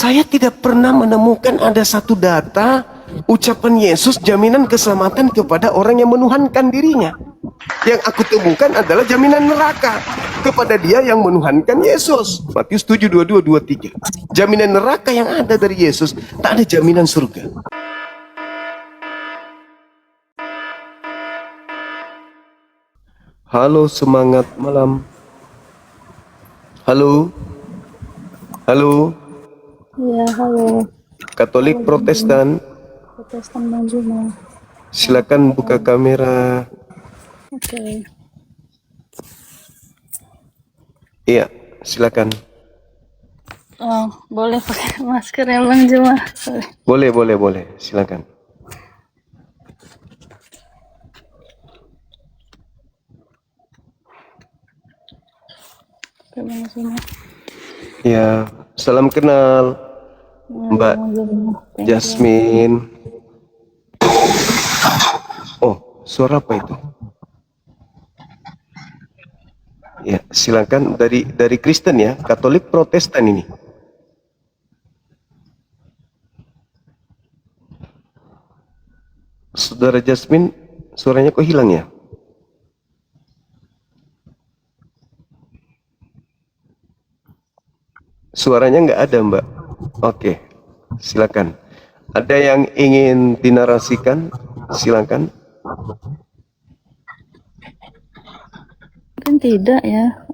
Saya tidak pernah menemukan ada satu data ucapan Yesus jaminan keselamatan kepada orang yang menuhankan dirinya. Yang aku temukan adalah jaminan neraka kepada dia yang menuhankan Yesus. Matius 7, 22, 23. Jaminan neraka yang ada dari Yesus, tak ada jaminan surga. Halo, semangat malam. Halo. Halo. Iya, halo. Katolik Halo, Protestan. Protestan Bang Zuma. Silakan buka kamera. Oke. Iya, silakan. Oh, boleh pakai masker ya Bang Zuma? Sorry. Boleh. Silakan. Oke, Bang Zuma. Ya, salam kenal Mbak Bang Zuma. Thank you. Jasmine. Oh, suara apa itu? Ya, silakan dari Kristen ya, Katolik Protestan ini. Saudara Jasmine, suaranya kok hilang ya? Suaranya nggak ada, Mbak. Oke, silakan. Ada yang ingin dinarasikan? Silakan. Mungkin tidak ya.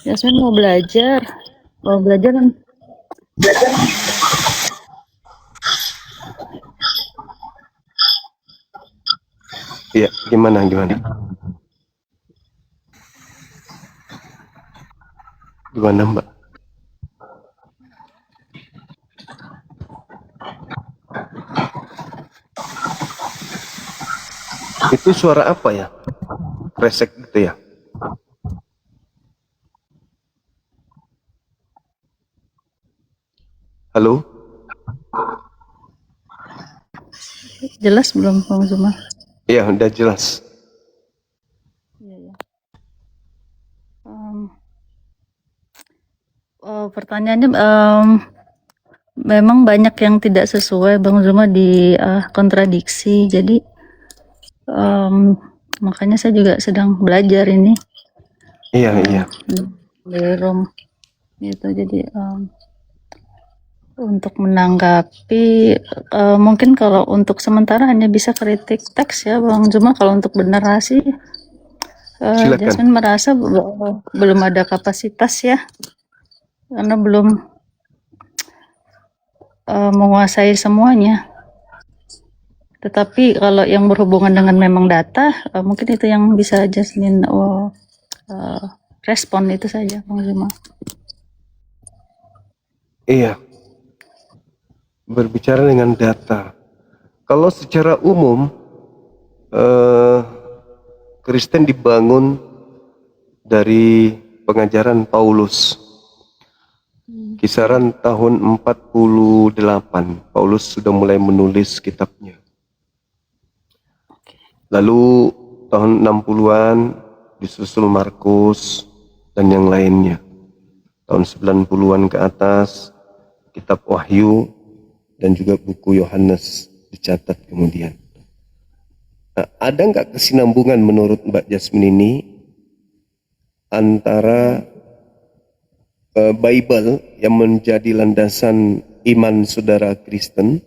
Yasmin mau belajar. Kan? Iya, gimana? Gimana, Mbak? Itu suara apa ya? Kresek gitu ya? Halo? Jelas belum Bang Zuma? Iya, udah jelas. Iya. Pertanyaannya memang banyak yang tidak sesuai Bang Zuma di kontradiksi. Jadi makanya saya juga sedang belajar ini. Iya. Belum gitu. Jadi untuk menanggapi mungkin kalau untuk sementara hanya bisa kritik teks ya Bang Zuma. Kalau untuk bernarasi Silakan. Jasmine merasa belum ada kapasitas ya, karena belum menguasai semuanya. Tetapi kalau yang berhubungan dengan memang data, mungkin itu yang bisa Jasmine respon, itu saja Bang Zuma. Iya. Berbicara dengan data. Kalau secara umum Kristen dibangun dari pengajaran Paulus. Kisaran tahun 48 Paulus sudah mulai menulis kitabnya. Lalu tahun 60-an disusul Markus dan yang lainnya. Tahun 90-an ke atas kitab Wahyu dan juga buku Yohanes dicatat kemudian. Nah, ada nggak kesinambungan menurut Mbak Jasmine ini antara Bible yang menjadi landasan iman saudara Kristen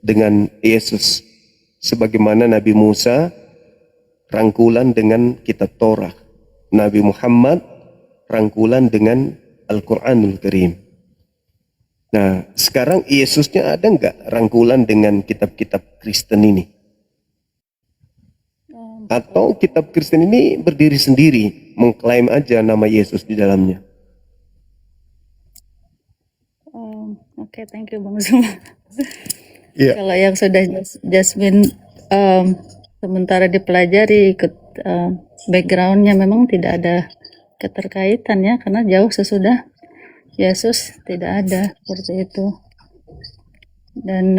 dengan Yesus, sebagaimana Nabi Musa rangkulan dengan kitab Torah, Nabi Muhammad rangkulan dengan Al-Quranul Karim. Nah, sekarang Yesusnya ada nggak rangkulan dengan kitab-kitab Kristen ini? Atau kitab Kristen ini berdiri sendiri, mengklaim aja nama Yesus di dalamnya? Oke, thank you Bang Zuma. Iya. Kalau yang sudah Jasmine sementara dipelajari backgroundnya, memang tidak ada keterkaitan ya, karena jauh sesudah Yesus tidak ada seperti itu. Dan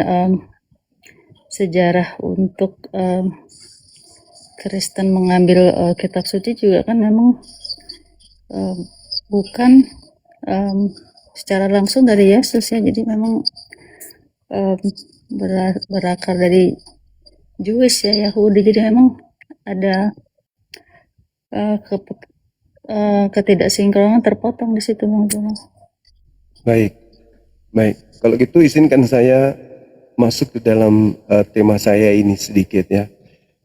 sejarah untuk Kristen mengambil kitab suci juga kan memang bukan secara langsung dari Yesus ya. Jadi memang berakar dari Jewish ya, Yahudi. Jadi memang ada ketidaksinkronan terpotong di situ Bang Juma. Baik, baik. Kalau gitu izinkan saya masuk ke dalam tema saya ini sedikit ya.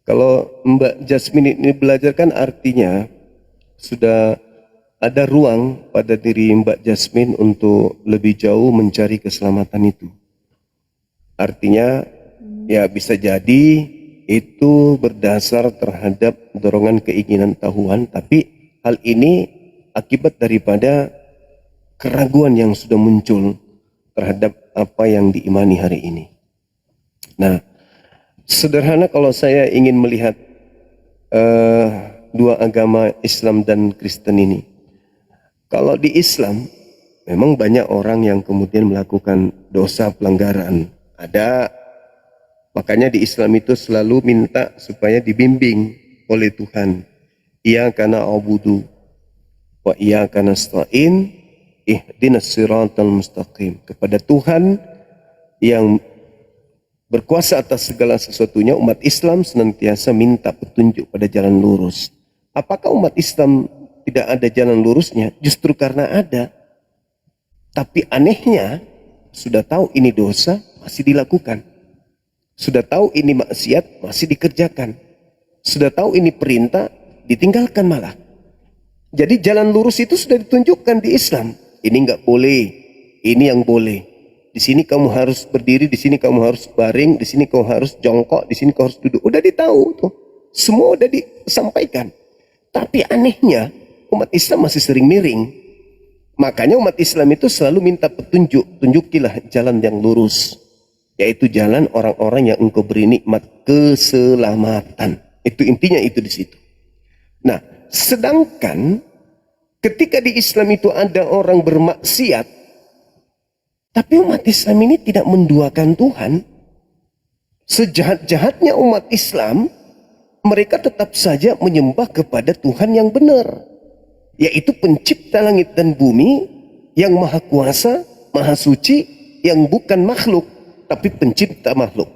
Kalau Mbak Jasmine ini belajar kan artinya sudah ada ruang pada diri Mbak Jasmine untuk lebih jauh mencari keselamatan itu. Artinya ya bisa jadi itu berdasar terhadap dorongan keinginan tahuan, tapi hal ini akibat daripada keraguan yang sudah muncul terhadap apa yang diimani hari ini. Nah, sederhana kalau saya ingin melihat dua agama Islam dan Kristen ini. Kalau di Islam memang banyak orang yang kemudian melakukan dosa pelanggaran. Ada, makanya di Islam itu selalu minta supaya dibimbing oleh Tuhan. Iyyaka na'budu wa iyyaka nasta'in ihdinas siratal mustaqim. Kepada Tuhan yang berkuasa atas segala sesuatunya, umat Islam senantiasa minta petunjuk pada jalan lurus. Apakah umat Islam tidak ada jalan lurusnya? Justru karena ada. Tapi anehnya, sudah tahu ini dosa, masih dilakukan. Sudah tahu ini maksiat, masih dikerjakan. Sudah tahu ini perintah, ditinggalkan malah. Jadi jalan lurus itu sudah ditunjukkan di Islam. Ini enggak boleh, ini yang boleh. Di sini kamu harus berdiri, di sini kamu harus baring, di sini kamu harus jongkok, di sini kamu harus duduk. Udah ditahu tuh. Semua udah disampaikan. Tapi anehnya, umat Islam masih sering miring. Makanya umat Islam itu selalu minta petunjuk. Tunjukilah jalan yang lurus. Yaitu jalan orang-orang yang engkau beri nikmat keselamatan. Itu intinya itu di situ. Nah, sedangkan ketika di Islam itu ada orang bermaksiat, tapi umat Islam ini tidak menduakan Tuhan. Sejahat-jahatnya umat Islam, mereka tetap saja menyembah kepada Tuhan yang benar, yaitu pencipta langit dan bumi, yang maha kuasa, maha suci, yang bukan makhluk, tapi pencipta makhluk.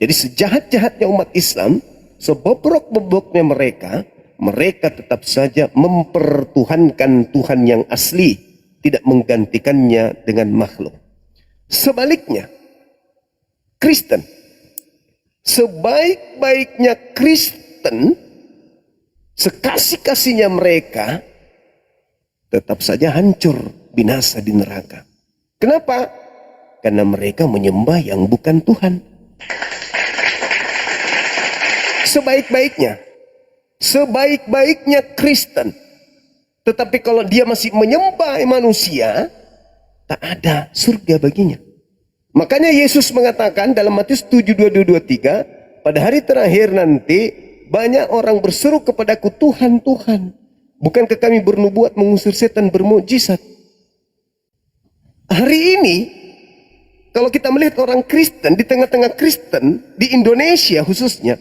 Jadi sejahat-jahatnya umat Islam, sebobrok-bobroknya mereka tetap saja mempertuhankan Tuhan yang asli, tidak menggantikannya dengan makhluk. Sebaliknya, Kristen, sebaik-baiknya Kristen, sekasih-kasihnya mereka, tetap saja hancur, binasa di neraka. Kenapa? Karena mereka menyembah yang bukan Tuhan. Sebaik-baiknya Kristen, tetapi kalau dia masih menyembah manusia, tak ada surga baginya. Makanya Yesus mengatakan dalam Matius 7:22-23, pada hari terakhir nanti banyak orang berseru kepadaku, Tuhan, Tuhan, bukankah kami bernubuat, mengusir setan, bermukjizat? Hari ini kalau kita melihat orang Kristen, di tengah-tengah Kristen, di Indonesia khususnya,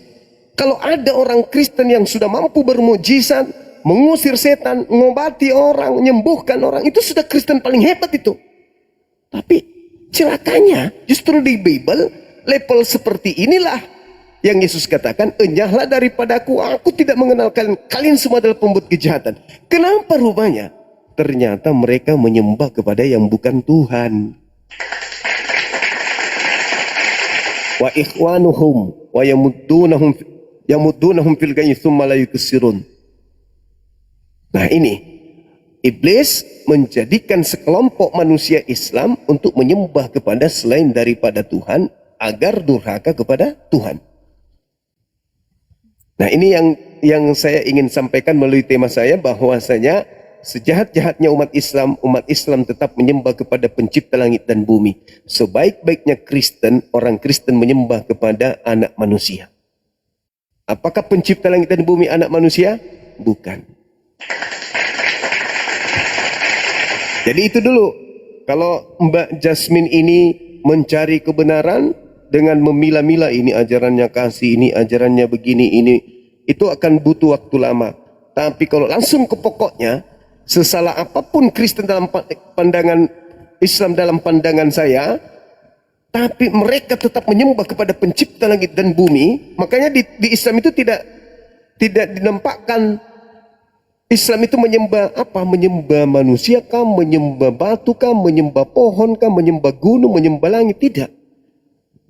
kalau ada orang Kristen yang sudah mampu bermukjizat, mengusir setan, mengobati orang, menyembuhkan orang, itu sudah Kristen paling hebat itu. Tapi celakanya justru di Bible level seperti inilah yang Yesus katakan, enyahlah daripadaku, aku tidak mengenal kalian, kalian semua adalah pembuat kejahatan. Kenapa rupanya? Ternyata mereka menyembah kepada yang bukan Tuhan. Wa ikhwanuhum wa yamuddunahum fil ghayyi tsumma la yuksirun. Nah ini, iblis menjadikan sekelompok manusia Islam untuk menyembah kepada selain daripada Tuhan agar durhaka kepada Tuhan. Nah ini yang saya ingin sampaikan melalui tema saya, bahwasanya sejahat-jahatnya umat Islam tetap menyembah kepada pencipta langit dan bumi. Sebaik-baiknya Kristen, orang Kristen menyembah kepada anak manusia. Apakah pencipta langit dan bumi anak manusia? Bukan. Jadi itu dulu. Kalau Mbak Jasmine ini mencari kebenaran dengan memilah-milah, ini ajarannya kasih, ini ajarannya begini, ini, itu akan butuh waktu lama. Tapi kalau langsung ke pokoknya, sesalah apapun Kristen dalam pandangan Islam dalam pandangan saya, tapi mereka tetap menyembah kepada pencipta langit dan bumi. Makanya di Islam itu tidak dinampakkan Islam itu menyembah apa? Menyembah manusia kah, menyembah batu kah, menyembah pohon kah, menyembah gunung, menyembah langit. Tidak.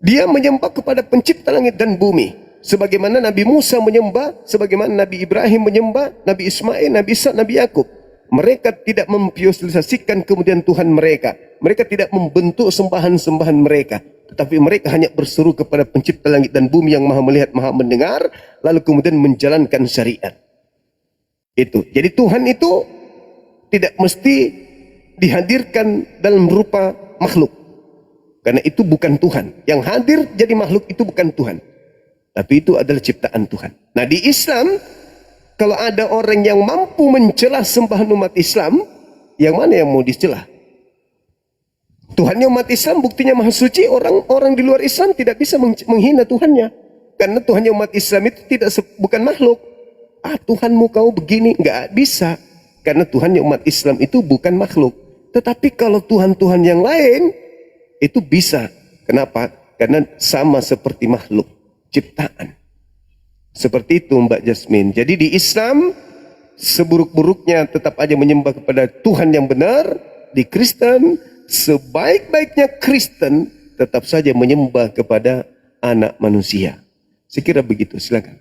Dia menyembah kepada pencipta langit dan bumi. Sebagaimana Nabi Musa menyembah, sebagaimana Nabi Ibrahim menyembah, Nabi Ismail, Nabi Ishak, Nabi Yakub. Mereka tidak memvisualisasikan kemudian Tuhan mereka. Mereka tidak membentuk sembahan-sembahan mereka. Tetapi mereka hanya berseru kepada pencipta langit dan bumi yang maha melihat, maha mendengar. Lalu kemudian menjalankan syariat. Itu. Jadi Tuhan itu tidak mesti dihadirkan dalam rupa makhluk. Karena itu bukan Tuhan. Yang hadir jadi makhluk itu bukan Tuhan. Tapi itu adalah ciptaan Tuhan. Nah di Islam, kalau ada orang yang mampu mencela sembahan umat Islam, yang mana yang mau dicela? Tuhannya umat Islam buktinya maha suci. Orang di luar Islam tidak bisa menghina Tuhannya. Karena Tuhannya umat Islam itu bukan makhluk. Tuhanmu kau begini, nggak bisa. Karena Tuhannya umat Islam itu bukan makhluk. Tetapi kalau Tuhan-Tuhan yang lain, itu bisa. Kenapa? Karena sama seperti makhluk, ciptaan. Seperti itu Mbak Jasmine. Jadi di Islam, seburuk-buruknya tetap aja menyembah kepada Tuhan yang benar. Di Kristen, sebaik-baiknya Kristen tetap saja menyembah kepada anak manusia. Saya kira begitu, silakan.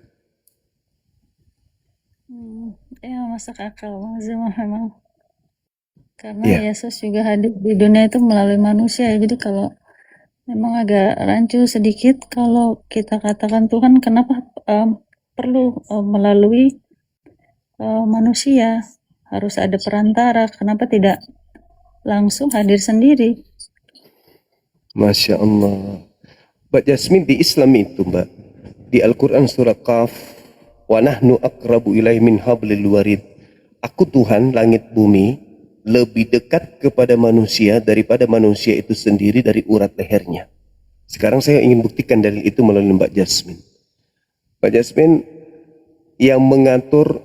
Ya masuk akal Bang Zuma memang. Karena Yesus juga hadir di dunia itu melalui manusia. Jadi kalau memang agak rancu sedikit kalau kita katakan Tuhan kenapa perlu melalui manusia. Harus ada perantara. Kenapa tidak langsung hadir sendiri? Masya Allah. Mbak Jasmine, di Islam itu Mbak, di Al-Quran surah Qaf, wa nahnu aqrabu ilaihi min hablil warid. Aku Tuhan langit bumi lebih dekat kepada manusia daripada manusia itu sendiri dari urat lehernya. Sekarang saya ingin buktikan dalil itu melalui Mbak Jasmine. Mbak Jasmine, yang mengatur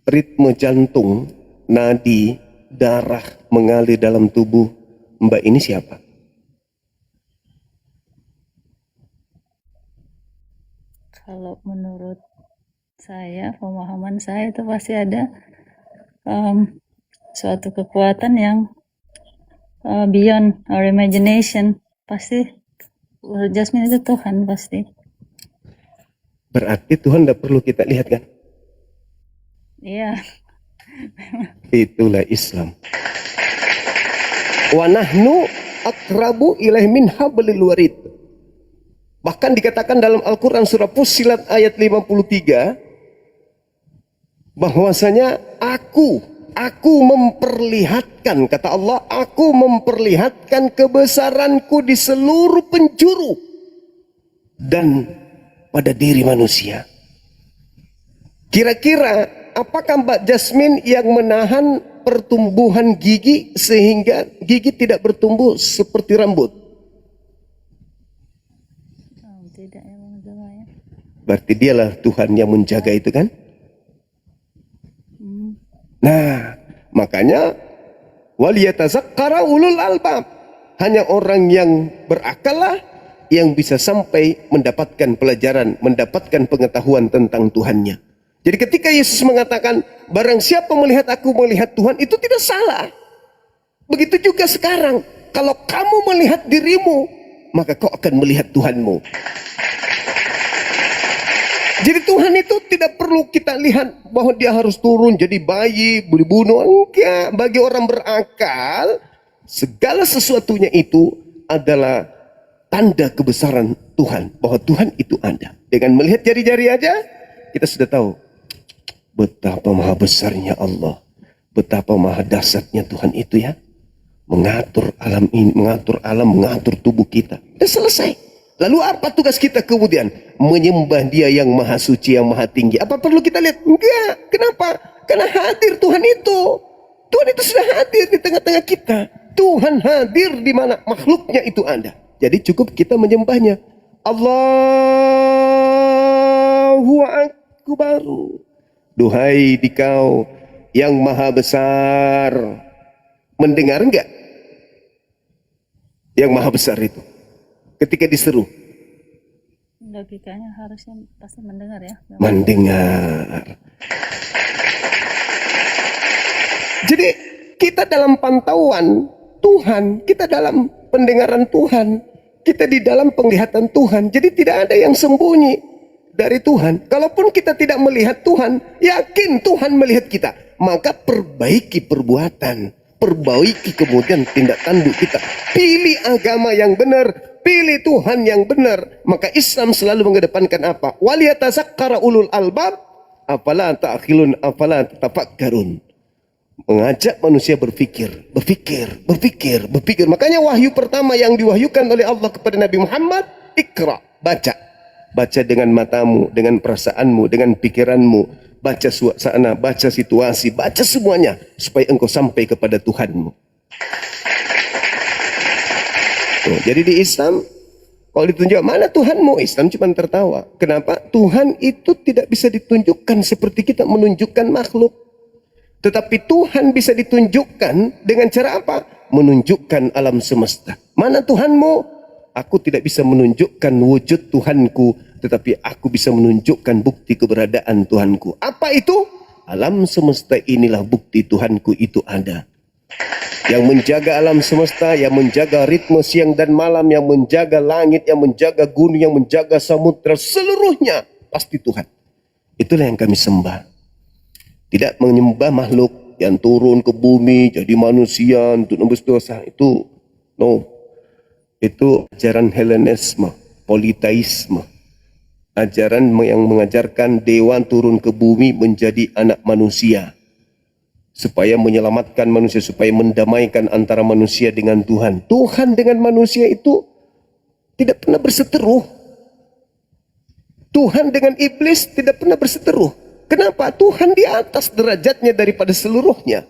ritme jantung, nadi, darah mengalir dalam tubuh Mbak ini siapa? Kalau menurut saya, pemahaman saya itu pasti ada suatu kekuatan yang beyond our imagination. Pasti menurut Jasmine itu Tuhan pasti. Berarti Tuhan tidak perlu kita lihat kan? Iya. Itulah Islam. Wa nahnu aqrabu ilaihi min hablil warid. Bahkan dikatakan dalam Al-Quran surah Fussilat ayat 53 bahwasanya aku memperlihatkan, kata Allah, aku memperlihatkan kebesaranku di seluruh penjuru dan pada diri manusia. Kira-kira apakah Mbak Jasmine yang menahan pertumbuhan gigi sehingga gigi tidak bertumbuh seperti rambut? Tidak ya Bang Zuma ya. Berarti dialah Tuhan yang menjaga itu kan? Nah, makanya waliyatazakkara ulul albab. Hanya orang yang berakal lah yang bisa sampai mendapatkan pelajaran, mendapatkan pengetahuan tentang Tuhannya. Jadi ketika Yesus mengatakan, barang siapa melihat aku melihat Tuhan, itu tidak salah. Begitu juga sekarang, kalau kamu melihat dirimu, maka kau akan melihat Tuhanmu. Jadi Tuhan itu tidak perlu kita lihat bahwa dia harus turun jadi bayi, dibunuh. Enggak. Bagi orang berakal, segala sesuatunya itu adalah tanda kebesaran Tuhan. Bahwa Tuhan itu ada. Dengan melihat jari-jari aja, kita sudah tahu betapa maha besarnya Allah. Betapa maha dahsyatnya Tuhan itu ya. Mengatur alam ini, mengatur alam, mengatur tubuh kita. Sudah selesai. Lalu apa tugas kita kemudian? Menyembah dia yang maha suci, yang maha tinggi. Apa perlu kita lihat? Enggak. Kenapa? Karena hadir Tuhan itu. Tuhan itu sudah hadir di tengah-tengah kita. Tuhan hadir di mana makhluknya itu ada. Jadi cukup kita menyembahnya. Allahu Akbar. Duhai dikau yang maha besar, Mendengar enggak yang maha besar itu ketika diseru? Logikanya harusnya pasti mendengar ya. Mendengar. Jadi kita dalam pantauan Tuhan, kita dalam pendengaran Tuhan, kita di dalam penglihatan Tuhan. Jadi tidak ada yang sembunyi dari Tuhan. Kalaupun kita tidak melihat Tuhan, yakin Tuhan melihat kita. Maka perbaiki perbuatan, perbaiki kemudian tindak tanduk kita. Pilih agama yang benar, pilih Tuhan yang benar. Maka Islam selalu mengedepankan apa? Waliyatazakkara ulul albab, afala ta'qilun, afala tatafakkarun. Mengajak manusia berpikir. Makanya wahyu pertama yang diwahyukan oleh Allah kepada Nabi Muhammad, Iqra, baca. Baca dengan matamu, dengan perasaanmu, dengan pikiranmu. Baca suasana, baca situasi, baca semuanya supaya engkau sampai kepada Tuhanmu. Tuh, jadi di Islam, kalau ditunjuk mana Tuhanmu, Islam cuma tertawa. Kenapa? Tuhan itu tidak bisa ditunjukkan seperti kita menunjukkan makhluk. Tetapi Tuhan bisa ditunjukkan dengan cara apa? Menunjukkan alam semesta. Mana Tuhanmu? Aku tidak bisa menunjukkan wujud Tuhanku, tetapi aku bisa menunjukkan bukti keberadaan Tuhanku. Apa itu? Alam semesta inilah bukti Tuhanku itu ada. Yang menjaga alam semesta, yang menjaga ritme siang dan malam, yang menjaga langit, yang menjaga gunung, yang menjaga samudra, seluruhnya pasti Tuhan. Itulah yang kami sembah. Tidak menyembah makhluk yang turun ke bumi jadi manusia untuk nebus dosa. Itu no. Itu ajaran Helenisme, politeisme. Ajaran yang mengajarkan dewa turun ke bumi menjadi anak manusia. Supaya menyelamatkan manusia, supaya mendamaikan antara manusia dengan Tuhan. Tuhan dengan manusia itu tidak pernah berseteruh. Tuhan dengan iblis tidak pernah berseteruh. Kenapa? Tuhan di atas derajatnya daripada seluruhnya.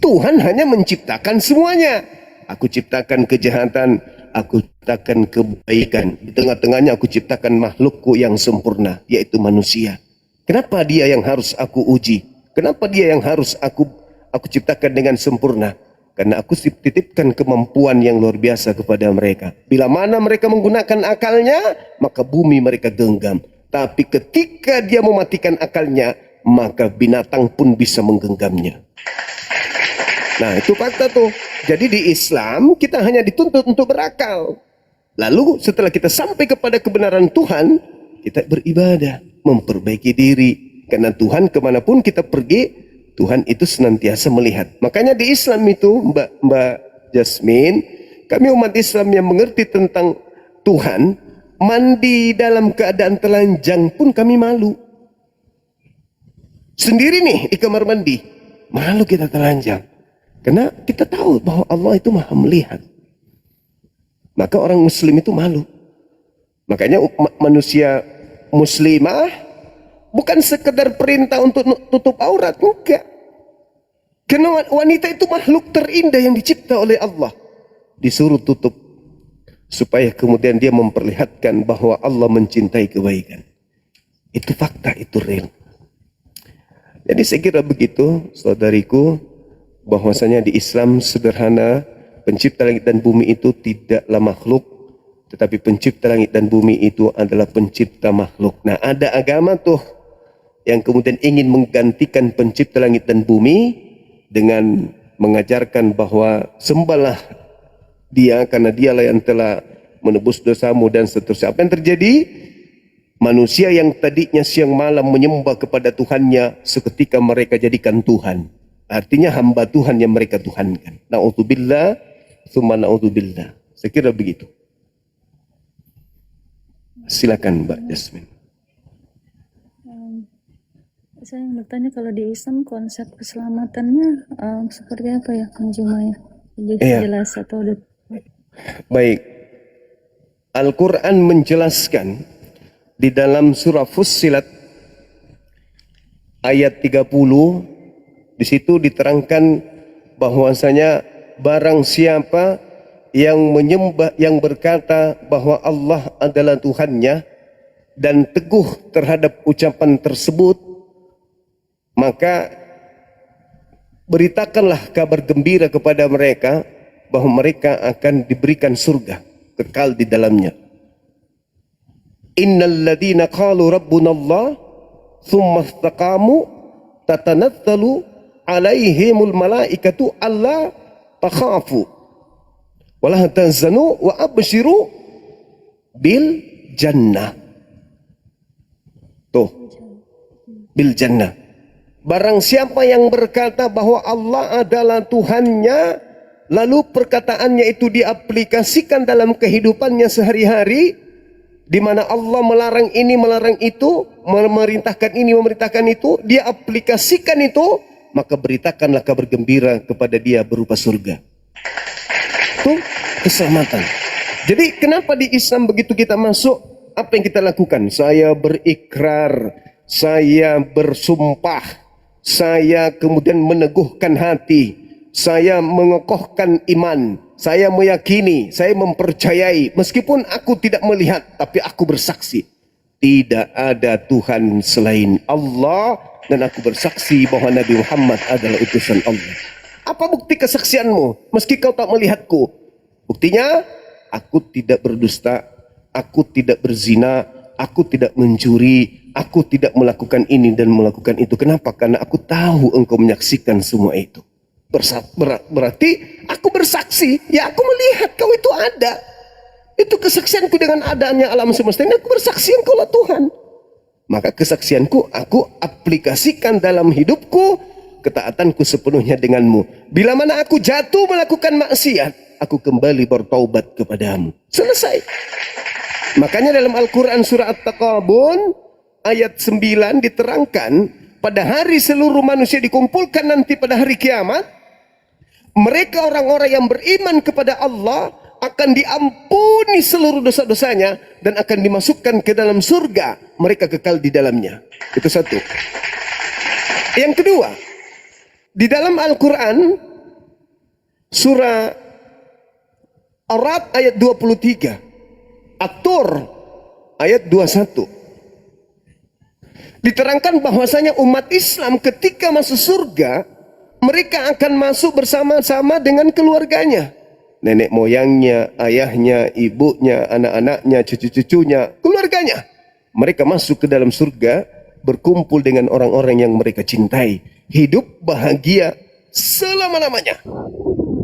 Tuhan hanya menciptakan semuanya. Aku ciptakan kejahatan, aku ciptakan kebaikan. Di tengah-tengahnya aku ciptakan makhlukku yang sempurna, yaitu manusia. Kenapa dia yang harus aku uji? Kenapa dia yang harus aku ciptakan dengan sempurna? Karena aku titipkan kemampuan yang luar biasa kepada mereka. Bila mana mereka menggunakan akalnya, maka bumi mereka genggam. Tapi ketika dia mematikan akalnya, maka binatang pun bisa menggenggamnya. Nah, itu fakta tuh. Jadi di Islam kita hanya dituntut untuk berakal. Lalu setelah kita sampai kepada kebenaran Tuhan, kita beribadah, memperbaiki diri. Karena Tuhan kemanapun kita pergi, Tuhan itu senantiasa melihat. Makanya di Islam itu, Mbak Jasmine, kami umat Islam yang mengerti tentang Tuhan, mandi dalam keadaan telanjang pun kami malu. Sendiri nih di kamar mandi, malu kita telanjang. Karena kita tahu bahwa Allah itu maha melihat. Maka orang muslim itu malu. Makanya manusia muslimah bukan sekedar perintah untuk tutup aurat, enggak. Karena wanita itu makhluk terindah yang dicipta oleh Allah. Disuruh tutup supaya kemudian dia memperlihatkan bahwa Allah mencintai kebaikan. Itu fakta, itu real. Jadi saya kira begitu, saudariku, bahwasanya di Islam sederhana, pencipta langit dan bumi itu tidaklah makhluk, tetapi pencipta langit dan bumi itu adalah pencipta makhluk. Nah, ada agama tuh yang kemudian ingin menggantikan pencipta langit dan bumi dengan mengajarkan bahwa sembahlah dia karena dialah yang telah menebus dosamu dan seterusnya. Apa yang terjadi? Manusia yang tadinya siang malam menyembah kepada Tuhannya, seketika mereka jadikan Tuhan. Artinya hamba Tuhan yang mereka tuhankan. Na'udzubillah, tsumma na'udzubillah. Saya kira begitu. Silakan Mbak Jasmine. Saya bertanya, kalau di Islam konsep keselamatannya seperti apa ya, Kang Jumaya? Lebih jelas atau baik. Al-Quran menjelaskan di dalam surah Fussilat ayat 30, di situ diterangkan bahwasanya barang siapa yang menyembah, yang berkata bahwa Allah adalah Tuhannya dan teguh terhadap ucapan tersebut, maka beritakanlah kabar gembira kepada mereka bahwa mereka akan diberikan surga kekal di dalamnya. Innal ladzina qalu rabbuna Allah tsumma istaqamu tatanazzalu alaihimul malaikatu alla takhafu wa la tahzanu wa abshiru bil jannah. Tuh, bil jannah. Barang siapa yang berkata bahwa Allah adalah Tuhannya, lalu perkataannya itu diaplikasikan dalam kehidupannya sehari-hari, di mana Allah melarang ini, melarang itu, memerintahkan ini, memerintahkan itu, dia aplikasikan itu, maka beritakanlah kabar gembira kepada dia berupa surga. Itu keselamatan. Jadi kenapa di Islam begitu kita masuk, apa yang kita lakukan? Saya berikrar, saya bersumpah, saya kemudian meneguhkan hati, saya mengokohkan iman, saya meyakini, saya mempercayai, meskipun aku tidak melihat, tapi aku bersaksi tidak ada Tuhan selain Allah, dan aku bersaksi bahwa Nabi Muhammad adalah utusan Allah. Apa bukti kesaksianmu meski kau tak melihatku? Buktinya, aku tidak berdusta, aku tidak berzina, aku tidak mencuri, aku tidak melakukan ini dan melakukan itu. Kenapa? Karena aku tahu engkau menyaksikan semua itu. Berarti aku bersaksi, ya aku melihat kau itu ada. Itu kesaksianku dengan adanya alam semesta ini, aku bersaksi engkaulah Tuhan. Maka kesaksianku aku aplikasikan dalam hidupku, ketaatanku sepenuhnya denganmu. Bila mana aku jatuh melakukan maksiat, aku kembali bertaubat kepadamu. Selesai. Makanya dalam Al-Quran surah At-Taqabun ayat 9 diterangkan, pada hari seluruh manusia dikumpulkan nanti pada hari kiamat, mereka orang-orang yang beriman kepada Allah akan diampuni seluruh dosa-dosanya dan akan dimasukkan ke dalam surga, mereka kekal di dalamnya. Itu satu. Yang kedua, di dalam Al-Quran surah Ar-Ra'd ayat 23, At-Tur ayat 21, diterangkan bahwasanya umat Islam ketika masuk surga, mereka akan masuk bersama-sama dengan keluarganya, nenek moyangnya, ayahnya, ibunya, anak-anaknya, cucu-cucunya, keluarganya. Mereka masuk ke dalam surga berkumpul dengan orang-orang yang mereka cintai, hidup bahagia selama-lamanya.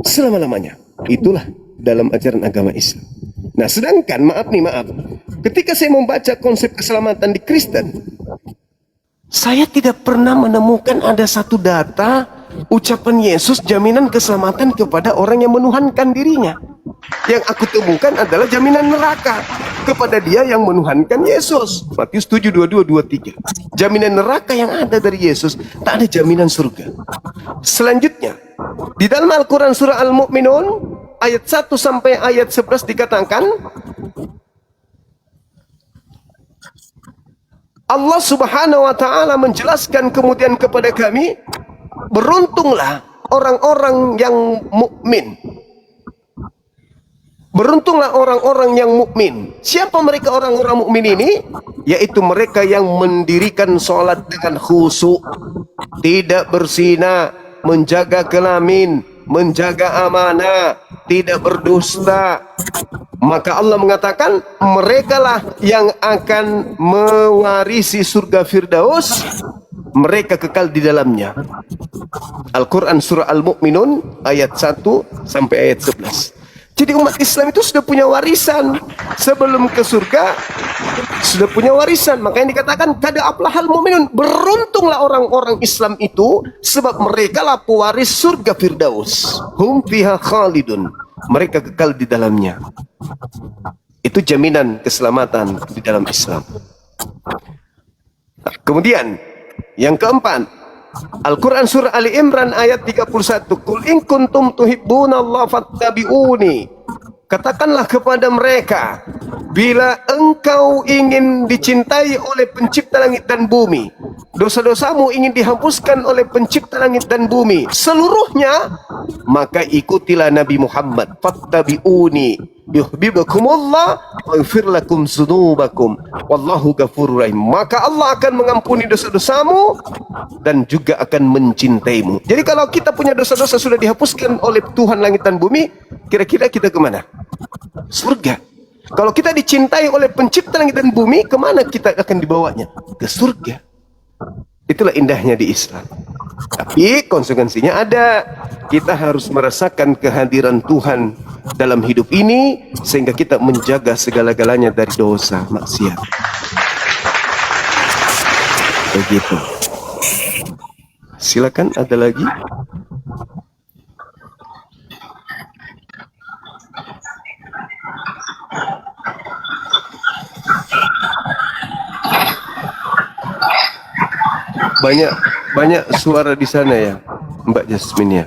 Selama-lamanya. Itulah dalam ajaran agama Islam. Nah, sedangkan maaf, ketika saya membaca konsep keselamatan di Kristen, saya tidak pernah menemukan ada satu data ucapan Yesus jaminan keselamatan kepada orang yang menuhankan dirinya. Yang aku temukan adalah jaminan neraka kepada dia yang menuhankan Yesus. Matius 7, 22, 23. Jaminan neraka yang ada dari Yesus, tak ada jaminan surga. Selanjutnya, di dalam Al-Quran surah Al-Mu'minun ayat 1 sampai ayat 11 dikatakan, Allah Subhanahu wa ta'ala menjelaskan kemudian kepada kami, beruntunglah orang-orang yang mukmin. Beruntunglah orang-orang yang mukmin. Siapa mereka orang-orang mukmin ini? Yaitu mereka yang mendirikan sholat dengan khusyuk, tidak berzina, menjaga kelamin, menjaga amanah, tidak berdusta. Maka Allah mengatakan, merekalah yang akan mewarisi surga Firdaus, mereka kekal di dalamnya. Al-Quran surah Al-Mu'minun ayat 1 sampai ayat 11. Jadi umat Islam itu sudah punya warisan. Sebelum ke surga, sudah punya warisan. Makanya dikatakan, kada aflahal mu'minun. Beruntunglah orang-orang Islam itu, sebab mereka lah pewaris surga Firdaus. Hum fiha khalidun. Mereka kekal di dalamnya. Itu jaminan keselamatan di dalam Islam. Kemudian, yang keempat, Al-Quran surah Ali Imran ayat 31. Qul in kuntum tuhibbunallaha fattabi'uni. Katakanlah kepada mereka, Bila engkau ingin dicintai oleh pencipta langit dan bumi, dosa-dosamu ingin dihapuskan oleh pencipta langit dan bumi seluruhnya, maka ikutilah Nabi Muhammad. Fattabi'uni yuhibbukumullah wa yaghfir lakum dzunubakum wallahu ghafurur rahim. Maka Allah akan mengampuni dosa-dosamu dan juga akan mencintaimu. Jadi kalau kita punya dosa-dosa sudah dihapuskan oleh Tuhan langit dan bumi, kira-kira kita kemana? Surga. Kalau kita dicintai oleh pencipta langit dan bumi, kemana kita akan dibawanya? Ke surga. Itulah indahnya di Islam. Tapi konsekuensinya ada. Kita harus merasakan kehadiran Tuhan dalam hidup ini, sehingga kita menjaga segala-galanya dari dosa, maksiat. Begitu. Silakan, ada lagi? Banyak suara di sana ya, Mbak Jasmine ya.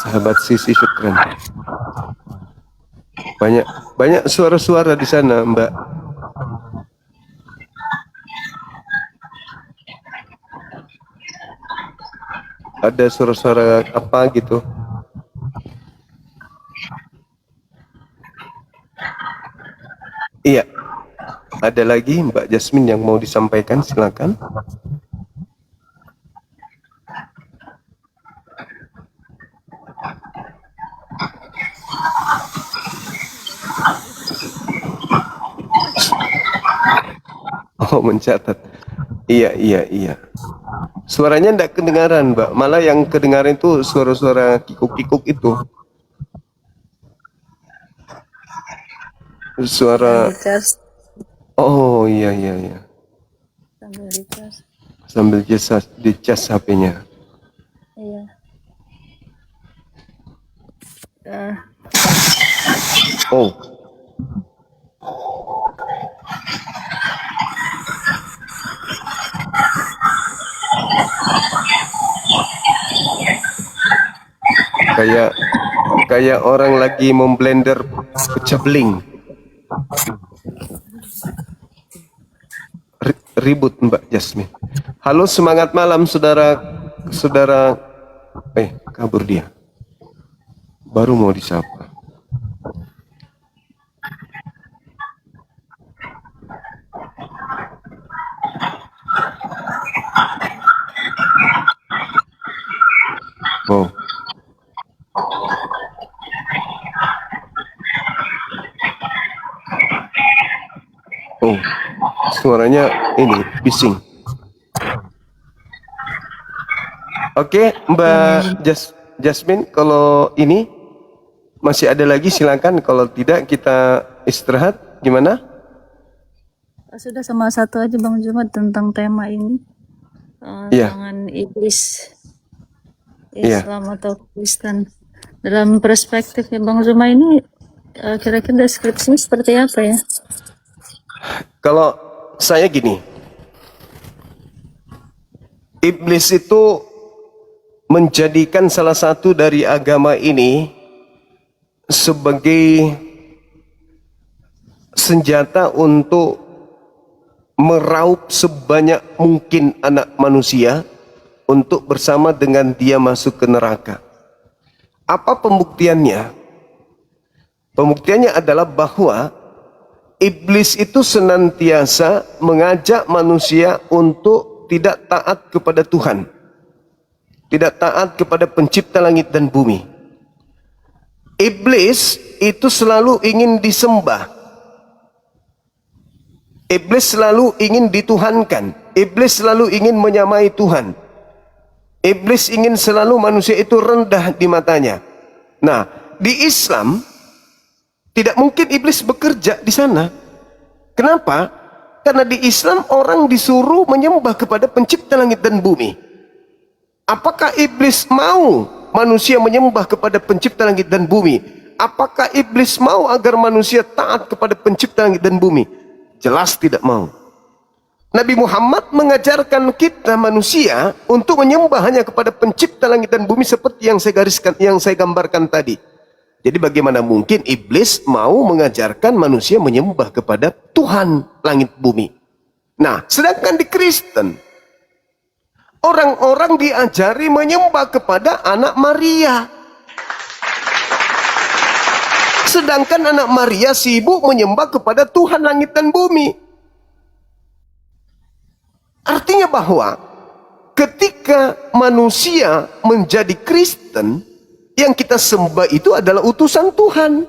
Sahabat Sisi, syukran. Banyak suara-suara di sana, Mbak. Ada suara-suara apa gitu? Iya, ada lagi Mbak Jasmine yang mau disampaikan, silakan. Oh, mencatat. Iya. Suaranya tidak kedengaran, Mbak. Malah yang kedengaran itu suara-suara kikuk-kikuk itu. Suara. Oh, iya. Sambil dicas HP-nya. Iya. Oh. Kayak orang lagi memblender pecah beling. Ribut Mbak Jasmine. Halo, semangat malam saudara. Kabur dia. Baru mau disapa. Wow. Oh, suaranya ini bising. Oke, Mbak Jasmine, kalau ini masih ada lagi silakan. Kalau tidak kita istirahat. Gimana? Sudah sama satu aja Bang Juma tentang tema ini. Tangan iblis, Islam atau Kristen. Dalam perspektif Bang Zuma ini, kira-kira deskripsinya seperti apa ya? Kalau saya gini, iblis itu menjadikan salah satu dari agama ini sebagai senjata untuk meraup sebanyak mungkin anak manusia untuk bersama dengan dia masuk ke neraka. Apa pembuktiannya? Pembuktiannya adalah bahwa iblis itu senantiasa mengajak manusia untuk tidak taat kepada Tuhan, tidak taat kepada pencipta langit dan bumi. Iblis itu selalu ingin disembah. Iblis selalu ingin dituhankan. Iblis selalu ingin menyamai Tuhan. Iblis ingin selalu manusia itu rendah di matanya. Nah, di Islam tidak mungkin iblis bekerja di sana. Kenapa? Karena di Islam orang disuruh menyembah kepada pencipta langit dan bumi. Apakah iblis mau manusia menyembah kepada pencipta langit dan bumi? Apakah iblis mau agar manusia taat kepada pencipta langit dan bumi? Jelas tidak mau. Nabi Muhammad mengajarkan kita manusia untuk menyembah hanya kepada pencipta langit dan bumi seperti yang saya gariskan, yang saya gambarkan tadi. Jadi bagaimana mungkin iblis mau mengajarkan manusia menyembah kepada Tuhan langit bumi? Nah, sedangkan di Kristen, orang-orang diajari menyembah kepada anak Maria. Sedangkan anak Maria sibuk menyembah kepada Tuhan langit dan bumi. Artinya bahwa ketika manusia menjadi Kristen, yang kita sembah itu adalah utusan Tuhan.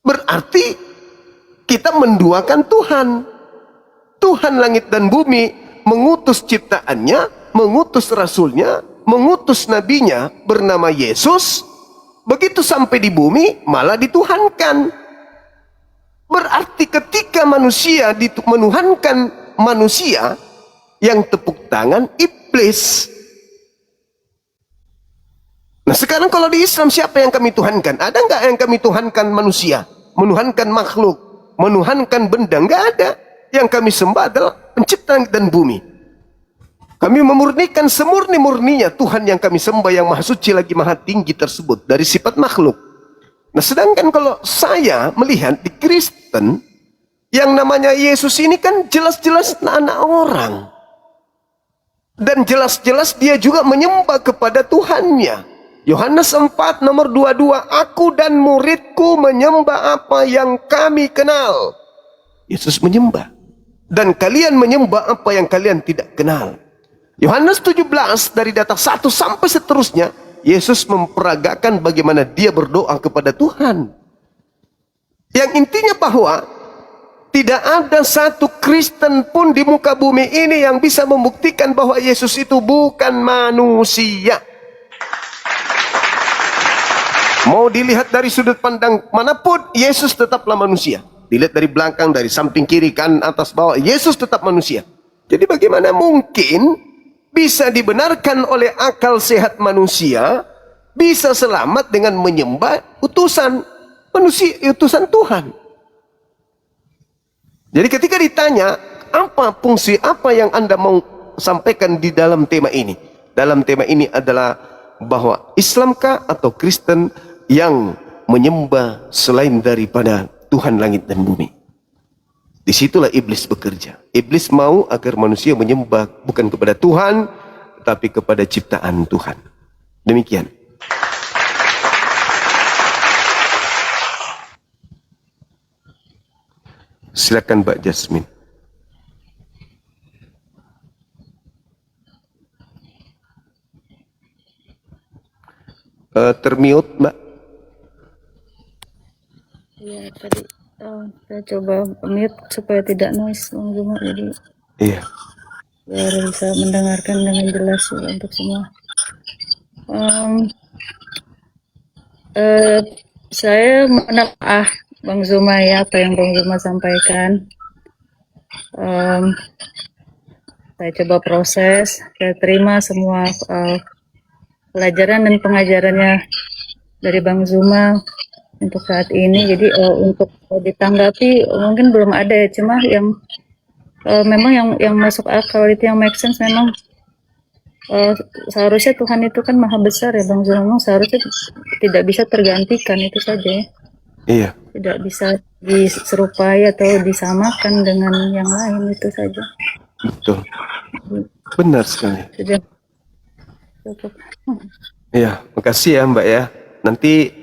Berarti kita menduakan Tuhan. Tuhan langit dan bumi mengutus ciptaannya, mengutus rasulnya, mengutus nabinya bernama Yesus. Begitu sampai di bumi malah dituhankan. Berarti ketika manusia menuhankan manusia, yang tepuk tangan iblis. Nah sekarang kalau di Islam siapa yang kami tuhankan? Ada nggak yang kami tuhankan manusia? Menuhankan makhluk, menuhankan benda? Nggak ada. Yang kami sembah adalah pencipta langit dan bumi. Kami memurnikan semurni-murninya Tuhan yang kami sembah, yang maha suci lagi maha tinggi tersebut dari sifat makhluk. Nah sedangkan kalau saya melihat di Kristen, yang namanya Yesus ini kan jelas-jelas anak orang. Dan jelas-jelas dia juga menyembah kepada Tuhannya. Yohanes 4 nomor 22, aku dan muridku menyembah apa yang kami kenal. Yesus menyembah. Dan kalian menyembah apa yang kalian tidak kenal. Yohanes 17 dari data 1 sampai seterusnya, Yesus memperagakan bagaimana dia berdoa kepada Tuhan. Yang intinya bahwa tidak ada satu Kristen pun di muka bumi ini yang bisa membuktikan bahwa Yesus itu bukan manusia. Mau dilihat dari sudut pandang manapun, Yesus tetaplah manusia. Dilihat dari belakang, dari samping, kiri, kanan, atas, bawah, Yesus tetap manusia. Jadi bagaimana mungkin bisa dibenarkan oleh akal sehat manusia bisa selamat dengan menyembah utusan manusia, utusan Tuhan? Jadi ketika ditanya, apa fungsi, apa yang Anda mau sampaikan di dalam tema ini? Dalam tema ini adalah bahwa Islamkah atau Kristen yang menyembah selain daripada Tuhan langit dan bumi? Disitulah iblis bekerja. Iblis mau agar manusia menyembah bukan kepada Tuhan, tapi kepada ciptaan Tuhan. Demikian. Silakan Mbak Jasmine. Termute Mbak. Iya tadi saya coba mute supaya tidak noise Bang Zuma, jadi Iya. biar bisa mendengarkan dengan jelas ya, untuk semua. Saya menelaah Bang Zuma ya, apa yang Bang Zuma sampaikan. Saya coba proses, saya terima semua pelajaran dan pengajarannya dari Bang Zuma untuk saat ini. Jadi untuk ditanggapi mungkin belum ada ya, cuma yang memang yang masuk akal itu, yang make sense memang. Seharusnya Tuhan itu kan maha besar ya Bang Zuma, seharusnya tidak bisa tergantikan, itu saja ya. Iya. Tidak bisa diserupai atau disamakan dengan yang lain, itu saja. Betul. Benar sekali. Sudah cukup. Iya, makasih ya Mbak ya. Nanti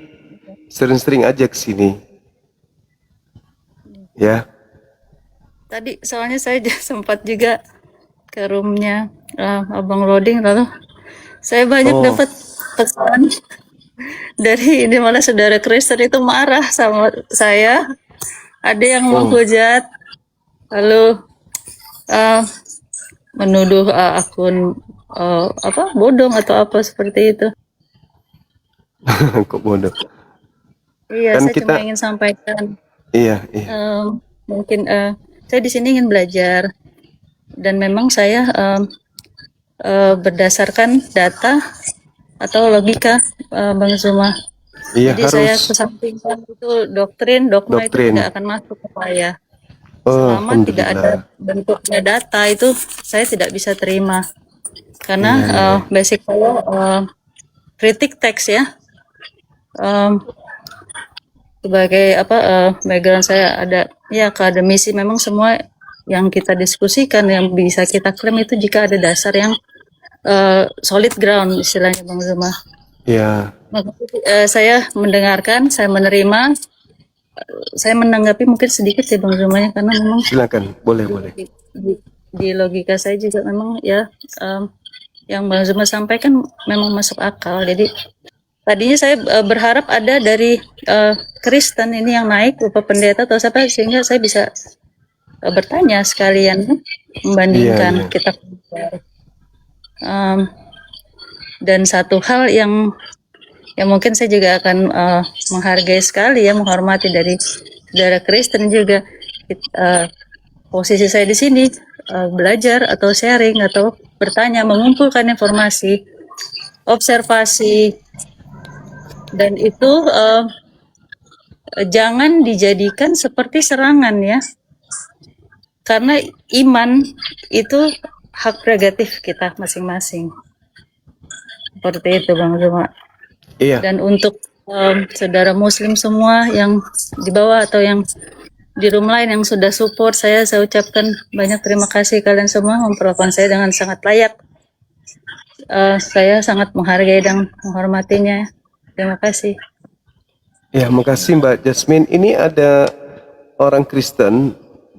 sering-sering aja ke sini. Ya. Tadi soalnya saya sempat juga ke roomnya Abang Loading, lalu saya banyak dapat pesan dari ini, malah saudara Kristen itu marah sama saya, ada yang menghujat, lalu menuduh akun bodong atau apa seperti itu. Kok bodoh? Iya, Kan saya kita- cuma ingin sampaikan. Iya. Mungkin saya di sini ingin belajar, dan memang saya berdasarkan data atau logika Bang Zuma. Iya, Jadi saya harus. kesampingkan itu doktrin, dogma itu Doktrin. tidak akan masuk ke saya. Oh, Selama tidak ada alhamdulillah. bentuknya data itu saya tidak bisa terima. Karena Iya, iya. basic saya kritik teks ya. Em, sebagai apa background saya ada ya akademisi, memang semua yang kita diskusikan yang bisa kita klaim itu jika ada dasar yang solid ground istilahnya Bang Zuma. Iya, Maka, saya mendengarkan, saya menerima, saya menanggapi mungkin sedikit ya Bang Zumanya, karena memang silakan. Boleh, boleh. di logika saya juga memang ya yang Bang Zuma sampaikan memang masuk akal. Jadi tadinya saya berharap ada dari Kristen ini yang naik berupa pendeta atau siapa, sehingga saya bisa bertanya sekalian membandingkan Iya, iya. kitab. Dan satu hal yang mungkin saya juga akan menghargai sekali ya, menghormati dari saudara Kristen juga, posisi saya di sini belajar atau sharing atau bertanya, mengumpulkan informasi, observasi, dan itu jangan dijadikan seperti serangan ya, karena iman itu hak prerogatif kita masing-masing. Seperti itu Bang Zuma. Iya. Dan untuk saudara muslim semua yang di bawah atau yang di room lain yang sudah support saya ucapkan banyak terima kasih. Kalian semua memperlakukan saya dengan sangat layak. Saya sangat menghargai dan menghormatinya. Terima kasih. Ya, makasih Mbak Jasmine. Ini ada orang Kristen,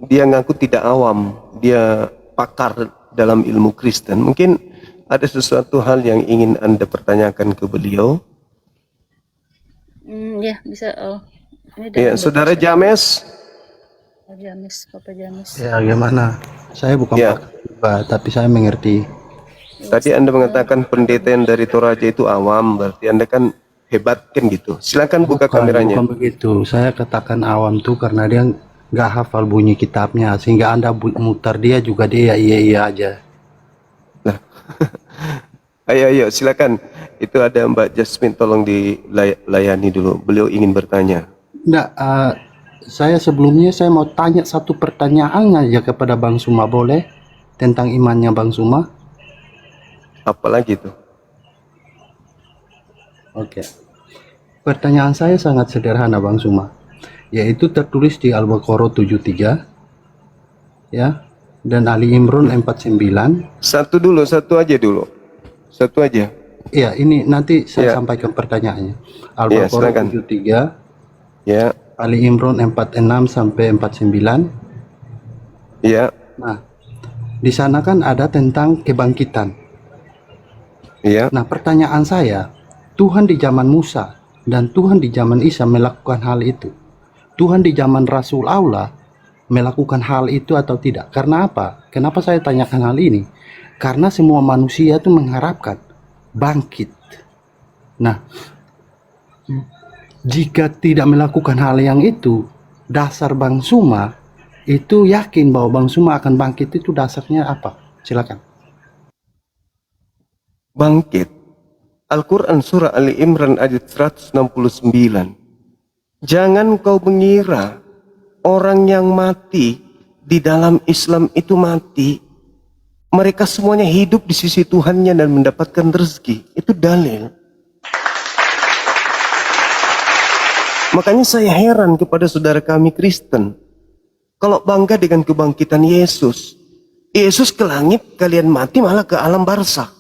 dia ngaku tidak awam, dia pakar dalam ilmu Kristen. Mungkin ada sesuatu hal yang ingin Anda pertanyakan ke beliau. Ya, bisa. Ini Ya, Saudara James. Papa James. Ya gimana? Saya bukan Ya. pakar juga, tapi saya mengerti. Tadi Anda mengatakan pendeta yang dari Toraja itu awam, berarti Anda kan hebat kan gitu. Silakan buka kameranya. Bukan begitu. Saya katakan awam tuh karena dia nggak hafal bunyi kitabnya, sehingga Anda mutar dia juga dia iya aja. Nah. Ayo silakan. Itu ada Mbak Jasmine, tolong dilayani dulu. Beliau ingin bertanya. Nggak, saya sebelumnya saya mau tanya satu pertanyaan aja kepada Bang Suma, boleh? Tentang imannya Bang Suma. Apalagi itu? Oke. Pertanyaan saya sangat sederhana Bang Suma, yaitu tertulis di Al-Baqarah 73 ya, dan Ali Imran 49. Satu aja. Ya, ini nanti saya Ya. sampaikan pertanyaannya. Ya, Al-Baqarah silakan. 73, Ya, Ali Imran 46 sampai 49. ya, Nah, di sana kan ada tentang kebangkitan. ya. Nah, pertanyaan saya, Tuhan di zaman Musa dan Tuhan di zaman Isa melakukan hal itu. Tuhan di zaman Rasul Allah melakukan hal itu atau tidak? Karena apa? Kenapa saya tanyakan hal ini? Karena semua manusia itu mengharapkan bangkit. Nah, jika tidak melakukan hal yang itu, dasar Bang Suma itu yakin bahwa Bang Suma akan bangkit, itu dasarnya apa? Silakan. Bangkit. Al-Quran surah Ali Imran ayat 169. Jangan kau mengira orang yang mati di dalam Islam itu mati. Mereka semuanya hidup di sisi Tuhannya dan mendapatkan rezeki. Itu dalil. Makanya saya heran kepada saudara kami Kristen. Kalau bangga dengan kebangkitan Yesus. Yesus ke langit, kalian mati malah ke alam barzakh.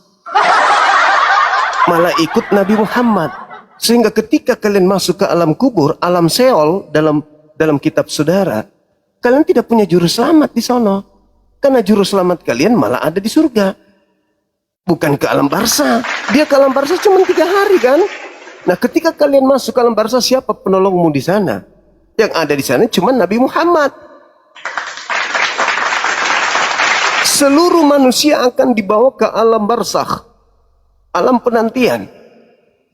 Malah ikut Nabi Muhammad. Sehingga ketika kalian masuk ke alam kubur, alam Seol dalam kitab saudara, kalian tidak punya juru selamat di sono. Karena juru selamat kalian malah ada di surga. Bukan ke alam barzakh. Dia ke alam barzakh cuma 3 hari kan. Nah ketika kalian masuk ke alam barzakh, siapa penolongmu di sana? Yang ada di sana cuma Nabi Muhammad. Seluruh manusia akan dibawa ke alam barzakh, alam penantian.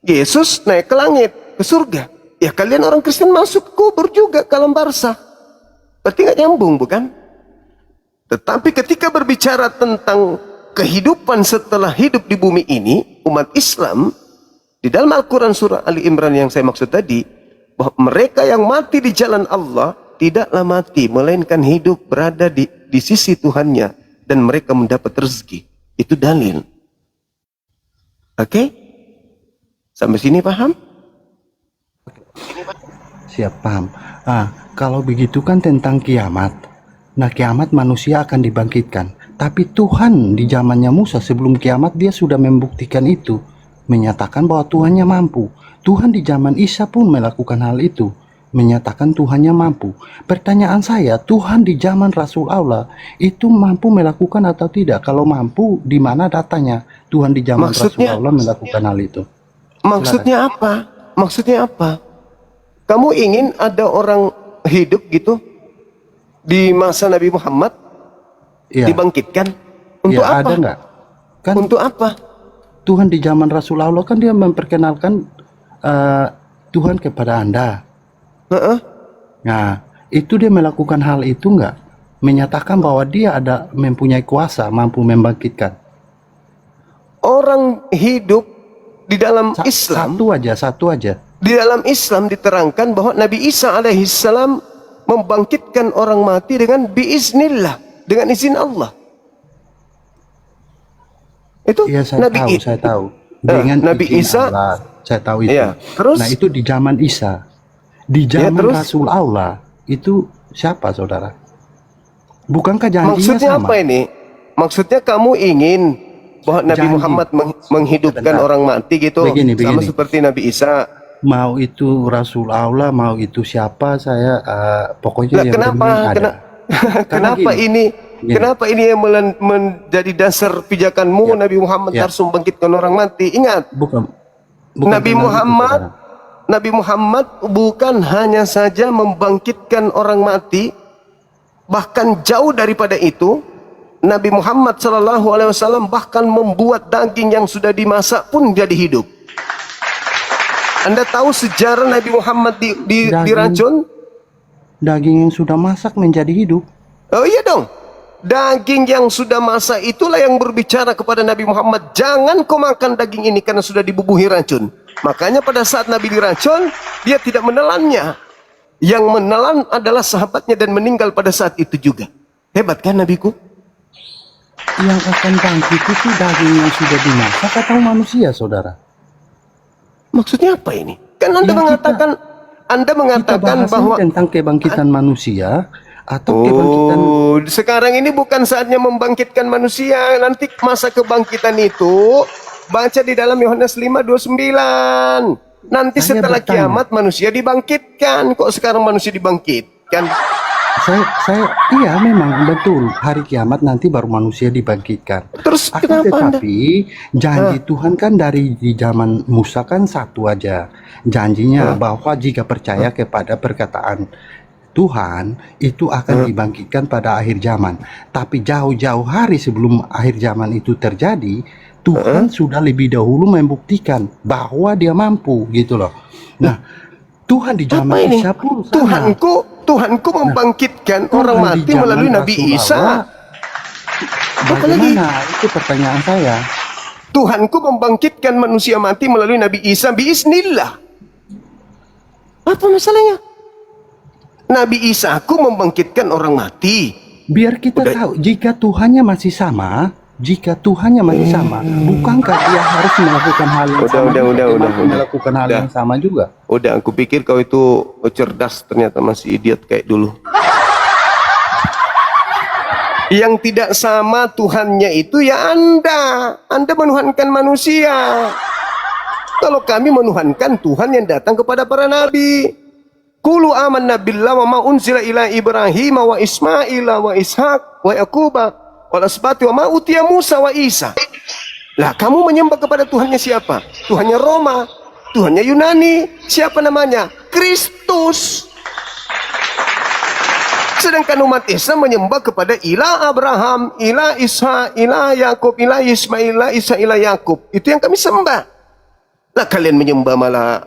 Yesus naik ke langit, ke surga. Ya kalian orang Kristen masuk kubur juga ke alam barzakh. Berarti nggak nyambung, bukan? Tetapi ketika berbicara tentang kehidupan setelah hidup di bumi ini, umat Islam di dalam Al-Quran surah Ali Imran yang saya maksud tadi, bahwa mereka yang mati di jalan Allah tidaklah mati, melainkan hidup berada di sisi Tuhannya, dan mereka mendapat rezeki. Itu dalil. Oke? Sampai sini paham? Siap, paham. Kalau begitu kan tentang kiamat. Nah, kiamat manusia akan dibangkitkan. Tapi Tuhan di zamannya Musa sebelum kiamat dia sudah membuktikan itu. Menyatakan bahwa Tuhannya mampu. Tuhan di zaman Isa pun melakukan hal itu. Menyatakan Tuhannya mampu. Pertanyaan saya, Tuhan di zaman Rasul Allah itu mampu melakukan atau tidak? Kalau mampu, di mana datanya Tuhan di zaman Rasul Allah melakukan hal itu? Maksudnya apa? Maksudnya apa? Kamu ingin ada orang hidup gitu di masa Nabi Muhammad dibangkitkan? Untuk apa? Ada nggak? Kan untuk apa? Tuhan di zaman Rasul Allah kan dia memperkenalkan Tuhan kepada Anda. Nah, itu dia melakukan hal itu nggak? Menyatakan bahwa dia ada mempunyai kuasa mampu membangkitkan. Orang hidup di dalam Islam. Satu aja. Di dalam Islam diterangkan bahwa Nabi Isa alaihissalam membangkitkan orang mati dengan biiznillah, dengan izin Allah. Itu ya, saya tahu. Dengan Nabi Isa Allah, saya tahu itu. Ya, terus? Nah, itu di zaman Isa. Di zaman Rasul Allah itu siapa, saudara? Bukankah janjinya maksudnya sama? Apa ini? Maksudnya kamu ingin bahwa Nabi Muhammad menghidupkan orang mati gitu, sama seperti Nabi Isa. Mau itu Rasul Allah, mau itu siapa, saya pokoknya yang kenapa ini yang menjadi dasar pijakanmu Nabi Muhammad harus membangkitkan orang mati? Ingat, bukan Nabi Muhammad bukan hanya saja membangkitkan orang mati, bahkan jauh daripada itu. Nabi Muhammad SAW bahkan membuat daging yang sudah dimasak pun jadi hidup. Anda tahu sejarah Nabi Muhammad diracun? Daging yang sudah masak menjadi hidup. Oh iya dong. Daging yang sudah masak itulah yang berbicara kepada Nabi Muhammad, jangan kau makan daging ini karena sudah dibubuhi racun. Makanya pada saat Nabi diracun, dia tidak menelannya. Yang menelan adalah sahabatnya dan meninggal pada saat itu juga. Hebat kan Nabiku? Yang akan bangkit itu daging yang sudah dimasak atau manusia, saudara? Maksudnya apa ini? Kan Anda mengatakan bahwa tentang kebangkitan manusia atau kebangkitan. Sekarang ini bukan saatnya membangkitkan manusia. Nanti masa kebangkitan itu baca di dalam Yohanes 5:29. Nanti setelah kiamat manusia dibangkitkan. Kok sekarang manusia dibangkitkan? Iya memang betul, hari kiamat nanti baru manusia dibangkitkan. Terus tetapi janji Tuhan kan dari di zaman Musa kan satu aja, janjinya bahwa jika percaya kepada perkataan Tuhan itu akan dibangkitkan pada akhir zaman. Tapi jauh-jauh hari sebelum akhir zaman itu terjadi, Tuhan sudah lebih dahulu membuktikan bahwa dia mampu gitu loh. Nah, Tuhan di zaman Isa pun sama. Tuhanku membangkitkan orang mati melalui Nabi Isa. Bagaimana? Itu pertanyaan saya. Tuhanku membangkitkan manusia mati melalui Nabi Isa biiznillah. Apa masalahnya? Nabi Isa aku membangkitkan orang mati. Biar kita tahu jika Tuhannya masih sama, bukankah dia harus melakukan hal yang melakukan hal yang sama juga? Udah, aku pikir kau itu cerdas, ternyata masih idiot kayak dulu. Yang tidak sama Tuhannya itu ya Anda menuhankan manusia. Kalau kami menuhankan Tuhan yang datang kepada para nabi. Qulu amanna billah wa ma unzila ila Ibrahim wa Ismail wa Ishaq wa Yaquba wal asbati wa ma utiya Musa wa Isa. Lah kamu menyembah kepada Tuhannya siapa? Tuhannya Roma, Tuhannya Yunani, siapa namanya? Kristus. Sedangkan umat Islam menyembah kepada ilah Abraham, ilah Ishak, ilah Yakub, ilah Ismail, ilah Isa, ilah Yakub. Itu yang kami sembah. Lah kalian menyembah malah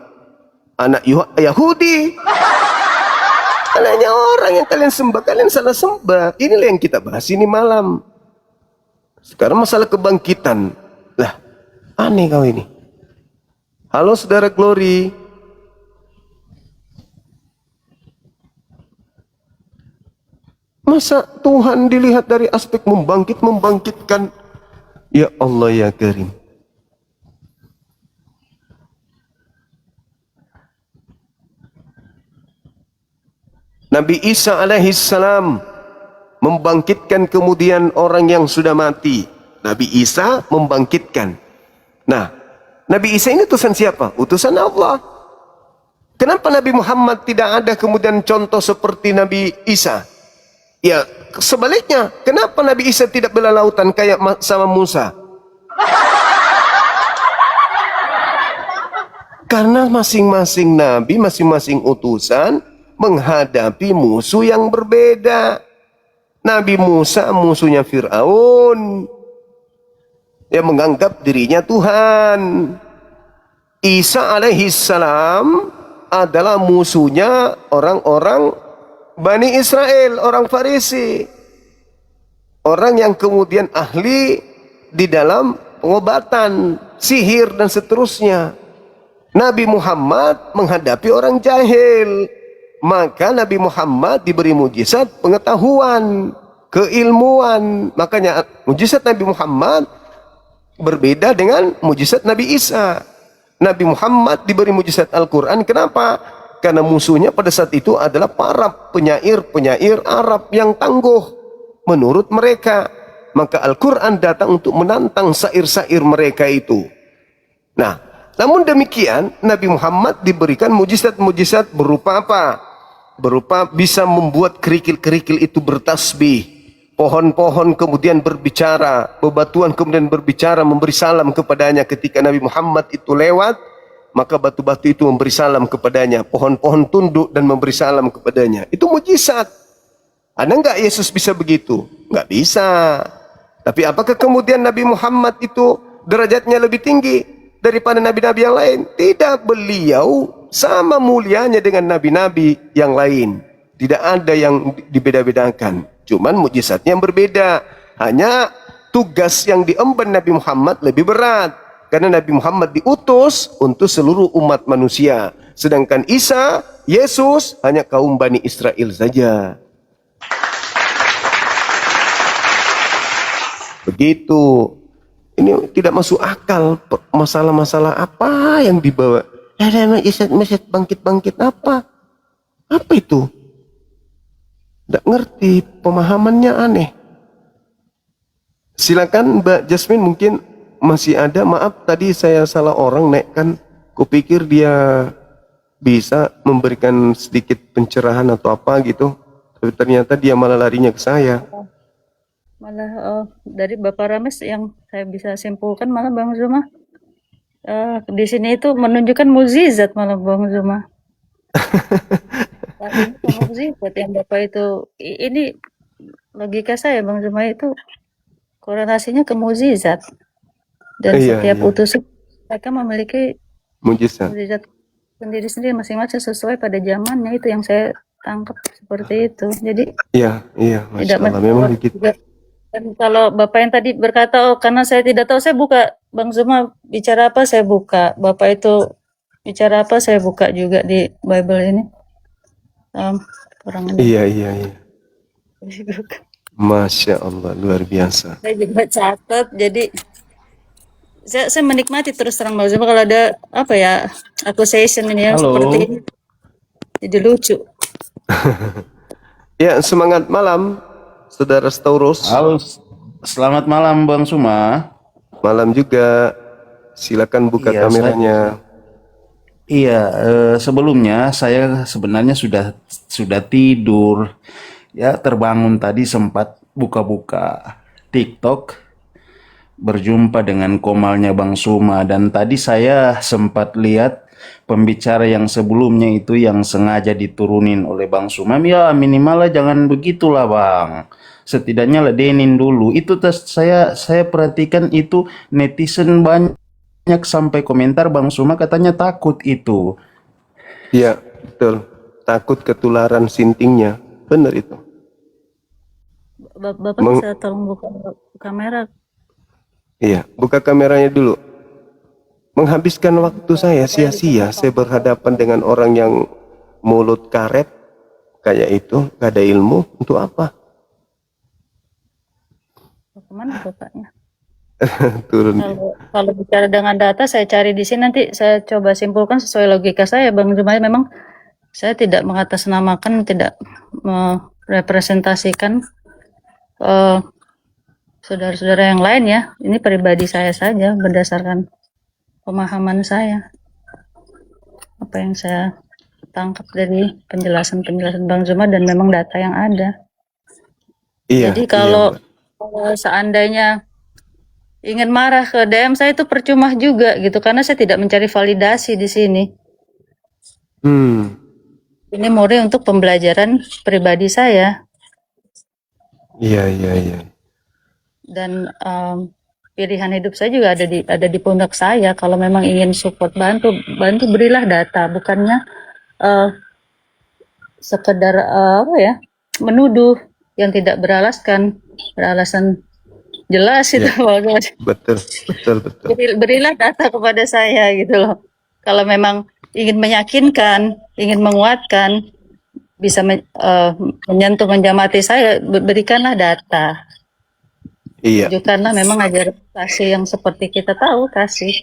anak Yahudi. Anaknya orang yang kalian sembah, kalian salah sembah. Inilah yang kita bahas ini malam. Sekarang masalah kebangkitan. Lah, aneh kau ini. Halo saudara Glory. Masa Tuhan dilihat dari aspek membangkitkan? Ya Allah ya Karim. Nabi Isa alaihissalam membangkitkan kemudian orang yang sudah mati. Nabi Isa membangkitkan. Nah, Nabi Isa ini utusan siapa? Utusan Allah. Kenapa Nabi Muhammad tidak ada kemudian contoh seperti Nabi Isa? Ya, sebaliknya. Kenapa Nabi Isa tidak belah lautan kayak sama Musa? Karena masing-masing nabi, masing-masing utusan menghadapi musuh yang berbeda. Nabi Musa musuhnya Fir'aun, yang menganggap dirinya Tuhan. Isa alaihissalam adalah musuhnya orang-orang Bani Israel, orang Farisi, orang yang kemudian ahli di dalam pengobatan, sihir dan seterusnya. Nabi Muhammad menghadapi orang jahil. Maka Nabi Muhammad diberi mujizat pengetahuan, keilmuan. Makanya mujizat Nabi Muhammad berbeda dengan mujizat Nabi Isa. Nabi Muhammad diberi mujizat Al-Quran. Kenapa? Karena musuhnya pada saat itu adalah para penyair Arab yang tangguh menurut mereka. Maka Al-Quran datang untuk menantang syair-syair mereka itu. Nah, namun demikian Nabi Muhammad diberikan mujizat-mujizat berupa apa? Berupa bisa membuat kerikil-kerikil itu bertasbih, pohon-pohon kemudian berbicara, bebatuan kemudian berbicara, memberi salam kepadanya. Ketika Nabi Muhammad itu lewat, maka batu-batu itu memberi salam kepadanya, pohon-pohon tunduk dan memberi salam kepadanya. Itu mujizat. Ada enggak Yesus bisa begitu? Enggak bisa. Tapi apakah kemudian Nabi Muhammad itu derajatnya lebih tinggi daripada nabi-nabi yang lain? Tidak, beliau sama mulianya dengan nabi-nabi yang lain. Tidak ada yang dibeda-bedakan. Cuman mujizatnya yang berbeda. Hanya tugas yang diemban Nabi Muhammad lebih berat. Karena Nabi Muhammad diutus untuk seluruh umat manusia. Sedangkan Isa, Yesus, hanya kaum Bani Israel saja. Begitu. Ini tidak masuk akal. Masalah-masalah apa yang dibawa? Ada masjid bangkit-bangkit apa? Apa itu? Tidak ngerti, pemahamannya aneh. Silakan Mbak Jasmine, mungkin masih ada. Maaf tadi saya salah orang naikkan. Kupikir dia bisa memberikan sedikit pencerahan atau apa gitu. Tapi ternyata dia malah larinya ke saya. Malah dari Bapak Rames yang saya bisa simpulkan malah Bang Zuma di sini itu menunjukkan mukjizat malah Bang Zuma. Ini mukjizat yang Bapak itu, ini logika saya Bang Zuma itu korelasinya ke mukjizat. Dan setiap utusan mereka memiliki mukjizat sendiri-sendiri masing-masing sesuai pada zamannya, itu yang saya tangkap seperti itu. Jadi iya, Masya Allah, memang begitu. Dan kalau Bapak yang tadi berkata, oh karena saya tidak tahu, saya buka. Bang Zuma bicara apa, saya buka. Bapak itu bicara apa, saya buka juga di Bible ini. Iya. Masya Allah, luar biasa. Saya juga catat, jadi saya menikmati terus terang Bang Zuma kalau ada apa ya, accusation ini ya, seperti ini. Jadi lucu. Ya, semangat malam. Saudara Staurus. Halo, selamat malam Bang Suma. Malam juga. Silakan buka kameranya. Sebelumnya saya sebenarnya sudah tidur. Ya, terbangun tadi sempat buka-buka TikTok, berjumpa dengan komalnya Bang Suma, dan tadi saya sempat lihat pembicara yang sebelumnya itu yang sengaja diturunin oleh Bang Suma. Ya minimal lah jangan begitulah Bang. Setidaknya ladenin dulu. Itu saya perhatikan itu netizen banyak sampai komentar Bang Suma katanya takut itu. Iya, betul. Takut ketularan sintingnya. Benar itu. Bapak bisa tolong buka kamera? Iya, buka kameranya dulu. Menghabiskan waktu saya sia-sia. Saya berhadapan dengan orang yang mulut karet kayak itu, gak ada ilmu. Untuk apa? Kemana bapaknya? Turun. Kalau bicara dengan data, saya cari di sini, nanti saya coba simpulkan sesuai logika saya, Bang Jumai. Memang saya tidak mengatasnamakan, tidak merepresentasikan saudara-saudara yang lain ya. Ini pribadi saya saja berdasarkan pemahaman saya. Apa yang saya tangkap dari penjelasan-penjelasan Bang Zuma dan memang data yang ada. Iya. Jadi iya, kalau Mbak. seandainya ingin marah ke DM saya itu percuma juga gitu, karena saya tidak mencari validasi di sini. Ini murni untuk pembelajaran pribadi saya. Iya, iya, iya. Dan pilihan hidup saya juga ada di pundak saya. Kalau memang ingin support, bantu berilah data, bukannya sekedar apa ya, menuduh yang tidak beralasan jelas itu. Betul, betul, betul. Berilah data kepada saya gitu loh. Kalau memang ingin meyakinkan, ingin menguatkan, bisa menyentuh, menjamati saya, berikanlah data. Iya. Tunjukkanlah memang ajaran kasih yang seperti kita tahu kasih.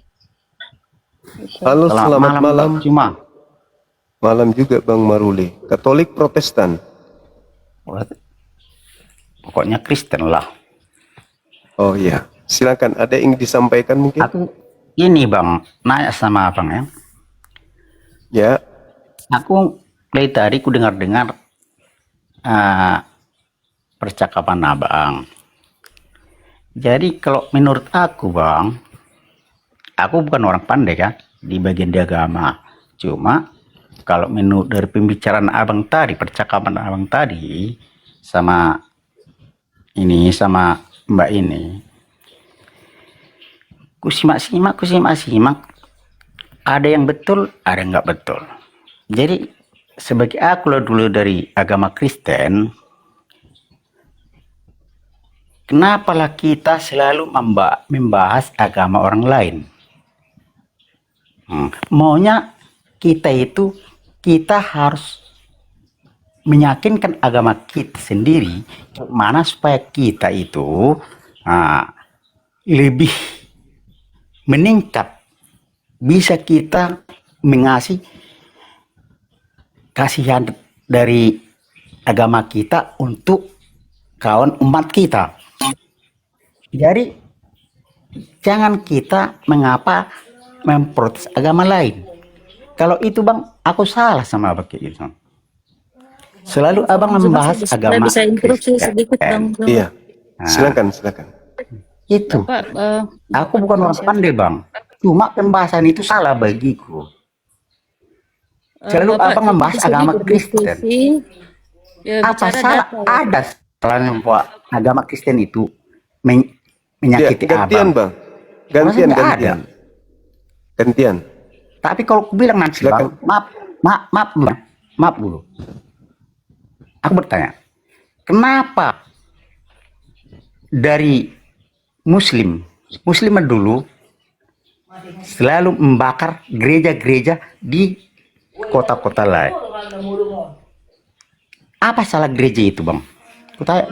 Halo, selamat malam. Cuma Malam juga Bang Maruli. Katolik Protestan. Pokoknya Kristen lah. Oh iya, silakan. Ada yang disampaikan mungkin? Aku ini Bang, nanya sama Abang ya. Ya. Aku dari tadi ku dengar-dengar percakapan Abang. Jadi kalau menurut aku Bang, aku bukan orang pandai kan di bagian di agama. Cuma kalau menurut dari pembicaraan Abang tadi, percakapan Abang tadi sama Mbak ini, ku simak, ada yang betul, ada yang nggak betul. Jadi sebagai aku lah dulu dari agama Kristen, kenapalah kita selalu membahas agama orang lain? Maunya kita harus meyakinkan agama kita sendiri, mana supaya kita itu lebih meningkat, bisa kita mengasih kasihan dari agama kita untuk kawan umat kita. Jadi jangan kita mengapa memprotes agama lain. Kalau itu Bang, aku salah sama Abang kayak gitu. Selalu Abang membahas agama bisa interupsi Kristen. sedikit Bang. Iya. Silakan, silakan. Itu. Bapak, Aku bukan orang pandai Bang. Cuma pembahasan itu salah bagiku. Selalu Bapak Abang membahas di sini agama berdiskusi, Kristen. ya, Apa bicara salah? data, ya. Ada salahnya Pak agama Kristen itu Ya, menyakiti gantian Abang. Bang. Gantian, nggak gantian. Gantian. Tapi kalau aku bilang nanti Silakan. Bang, maaf dulu. Aku bertanya, kenapa dari Muslim dulu selalu membakar gereja-gereja di kota-kota lain? Apa salah gereja itu Bang? Aku tanya.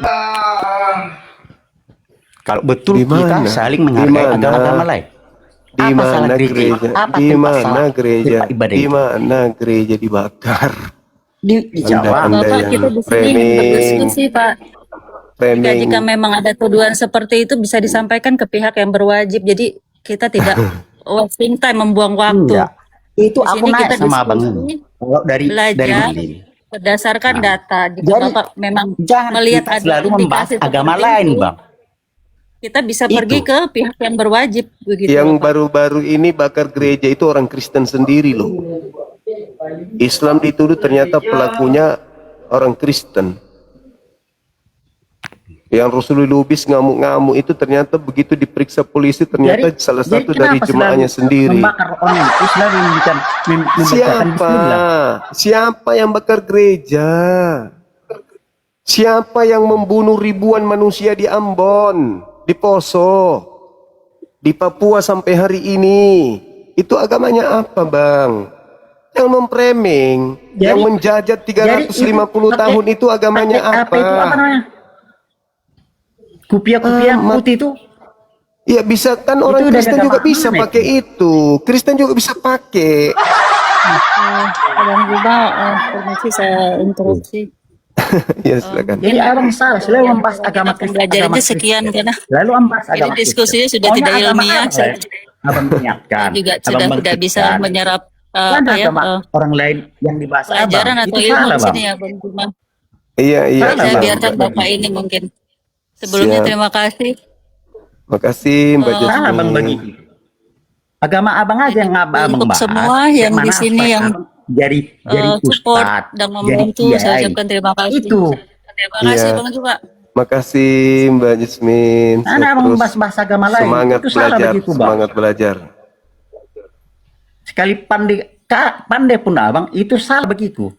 Kalau betul Di kita mana? saling Di menghargai mana? agama-agama lain. Di Apa salah mana gereja? gereja? Apa Di tempat mana salah gereja? tempat ibadah Di itu? mana gereja dibakar? Di Jawa. Anda Bapak, yang kita di sini framing, berdiskusi Pak. framing. Jika memang ada tuduhan seperti itu bisa disampaikan ke pihak yang berwajib. Jadi kita tidak wasting time, membuang waktu. Enggak. Itu Di aku sini naik kita sama abang diskusi, ini. Kalau dari belajar ini. berdasarkan Nah, data. Jika jadi, Bapak memang Jangan melihat kita ada selalu membahas indikasi agama seperti lain, itu, Bang. kita bisa Itu. pergi ke pihak yang berwajib begitu. Yang Bapak. baru-baru ini bakar gereja itu orang Kristen sendiri loh. Islam dituduh ternyata pelakunya orang Kristen. Yang Rasulullah Lubis ngamuk-ngamuk itu ternyata begitu diperiksa polisi ternyata salah satu dari kenapa jemaahnya selalu sendiri. membakar orang itu selalu memberikan Siapa yang bakar gereja? Siapa yang membunuh ribuan manusia di Ambon, di Poso, di Papua sampai hari ini? Itu agamanya apa, Bang? Yang memframing, yang menjajat 350 tahun itu agamanya apa? Itu apa namanya? Kupiah-kupiah yang putih itu Ya bisa kan, orang Itu dari Kristen juga agama bisa mana pakai itu. Kristen juga bisa pakai. Dan juga permisi saya interupsi. Ya silakan. jadi abang salah selalu membahas agama Kristen, Pembelajaran agama itu sekian Kristen. karena Lalu membahas ini agama Kristen. diskusinya sudah Maunya tidak agama ilmiah. apa, ya? Abang ingatkan, Juga abang sudah tidak bisa bangkitkan. menyerap Ada apa ya agama orang lain yang dibahas abang, pelajaran atau itu ilmu salah di bang. sini ya Bang Juma. Iya, iya. Salah, Saya Bang. biarkan Bapak ini mungkin. Sebelumnya Siap. terima kasih. Makasih Mbak Salah bang Jasmine. begitu. Agama abang aja yang abang Untuk bahas. semua yang di mana sini aspek yang abang jadi support ustadz, dan jadi membantu, saya kiai. ucapkan terima kasih. Itu. Terima kasih Iya. Bang Juma. Makasih Mbak Jasmine. Mana abang Terus bahas agama lain. semangat Itu salah belajar, begitu bang. semangat belajar. Sekali pandai pun abang itu salah begitu.